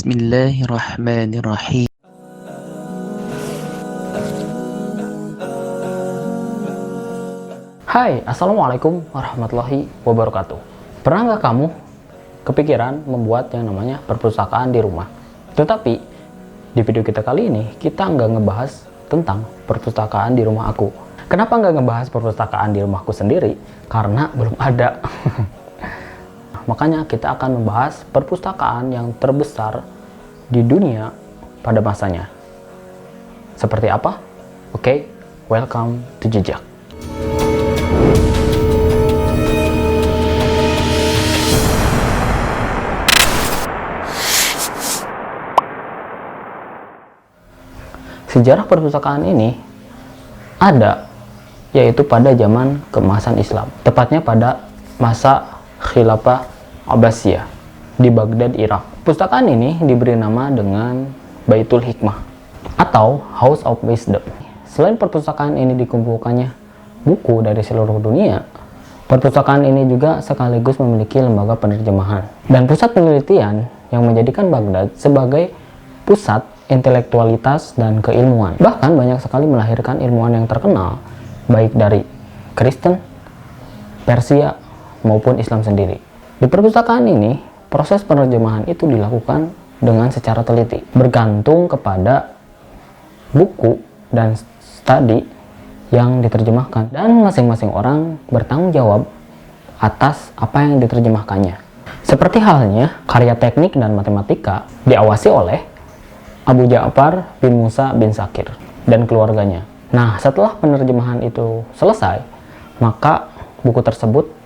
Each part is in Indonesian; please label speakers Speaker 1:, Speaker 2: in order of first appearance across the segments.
Speaker 1: Bismillahirrahmanirrahim.
Speaker 2: Hai, Assalamualaikum warahmatullahi wabarakatuh. Pernah nggak kamu kepikiran membuat yang namanya perpustakaan di rumah? Tetapi di video kita kali ini kita nggak ngebahas tentang perpustakaan di rumah aku. Kenapa nggak ngebahas perpustakaan di rumahku sendiri? Karena belum ada. Makanya kita akan membahas perpustakaan yang terbesar di dunia pada masanya. Seperti apa? Oke, welcome to Jejak. Sejarah perpustakaan ini ada, yaitu pada zaman keemasan Islam, tepatnya pada masa Khilafah Abbasiyah di Baghdad, Irak. Perpustakaan ini diberi nama dengan Baitul Hikmah atau House of Wisdom. Selain perpustakaan ini dikumpulkannya buku dari seluruh dunia, perpustakaan ini juga sekaligus memiliki lembaga penerjemahan dan pusat penelitian yang menjadikan Baghdad sebagai pusat intelektualitas dan keilmuan. Bahkan banyak sekali melahirkan ilmuwan yang terkenal, baik dari Kristen, Persia, maupun Islam sendiri. Di perpustakaan ini, proses penerjemahan itu dilakukan dengan secara teliti, bergantung kepada buku dan studi yang diterjemahkan, dan masing-masing orang bertanggung jawab atas apa yang diterjemahkannya. Seperti halnya karya teknik dan matematika diawasi oleh Abu Ja'far bin Musa bin Shakir dan keluarganya. Nah, setelah penerjemahan itu selesai, maka buku tersebut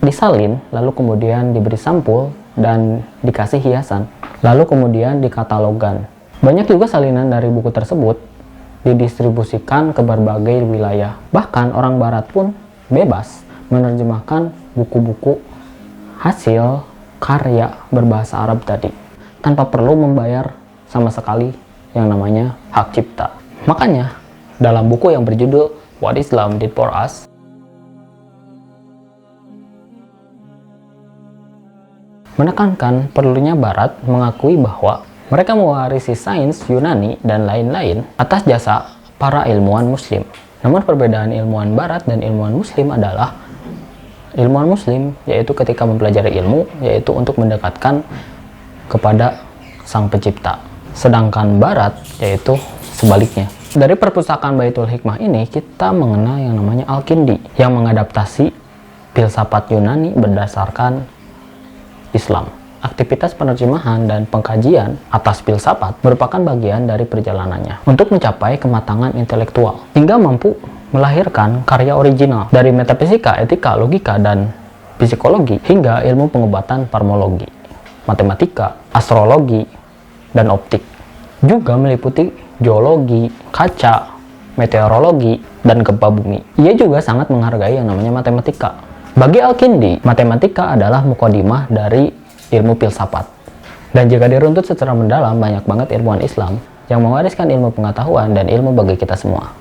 Speaker 2: disalin, lalu kemudian diberi sampul dan dikasih hiasan, lalu kemudian dikatalogkan. Banyak juga salinan dari buku tersebut didistribusikan ke berbagai wilayah. Bahkan orang barat pun bebas menerjemahkan buku-buku hasil karya berbahasa Arab tadi, tanpa perlu membayar sama sekali yang namanya hak cipta. Makanya, dalam buku yang berjudul What Islam Did For Us, menekankan perlunya Barat mengakui bahwa mereka mewarisi sains Yunani dan lain-lain atas jasa para ilmuwan Muslim. Namun perbedaan ilmuwan Barat dan ilmuwan Muslim adalah ilmuwan Muslim yaitu ketika mempelajari ilmu, yaitu untuk mendekatkan kepada Sang Pencipta. Sedangkan Barat yaitu sebaliknya. Dari perpustakaan Baitul Hikmah ini kita mengenal yang namanya Al-Kindi yang mengadaptasi filsafat Yunani berdasarkan Islam. Aktivitas penerjemahan dan pengkajian atas filsafat merupakan bagian dari perjalanannya untuk mencapai kematangan intelektual hingga mampu melahirkan karya original dari metafisika, etika, logika, dan psikologi hingga ilmu pengobatan farmakologi, matematika, astrologi, dan optik. Juga meliputi geologi, kaca, meteorologi, dan gempa bumi. Ia juga sangat menghargai yang namanya matematika. Bagi Al-Kindi, matematika adalah mukadimah dari ilmu filsafat. Dan jika diruntut secara mendalam, banyak banget ilmuwan Islam yang mewariskan ilmu pengetahuan dan ilmu bagi kita semua.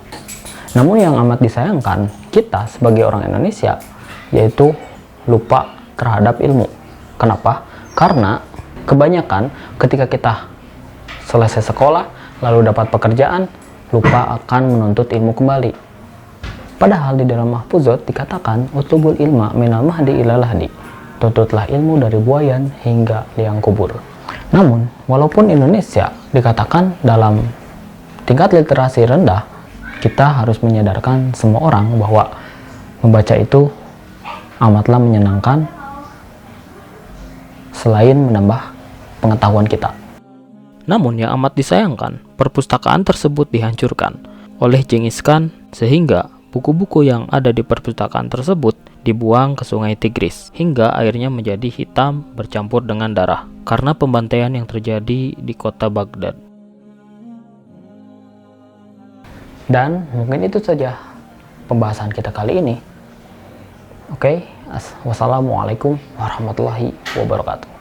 Speaker 2: Namun yang amat disayangkan, kita sebagai orang Indonesia, yaitu lupa terhadap ilmu. Kenapa? Karena kebanyakan ketika kita selesai sekolah, lalu dapat pekerjaan, lupa akan menuntut ilmu kembali. Padahal di dalam Mahfuzat dikatakan, utlubul ilma minal mahdi ilal lahdi. Tuntutlah ilmu dari buayan hingga liang kubur. Namun, walaupun Indonesia dikatakan dalam tingkat literasi rendah, kita harus menyadarkan semua orang bahwa membaca itu amatlah menyenangkan selain menambah pengetahuan kita. Namun yang amat disayangkan, perpustakaan tersebut dihancurkan oleh Genghis Khan sehingga buku-buku yang ada di perpustakaan tersebut dibuang ke sungai Tigris hingga airnya menjadi hitam bercampur dengan darah karena pembantaian yang terjadi di kota Baghdad. Dan mungkin itu saja pembahasan kita kali ini. Oke, wassalamualaikum warahmatullahi wabarakatuh.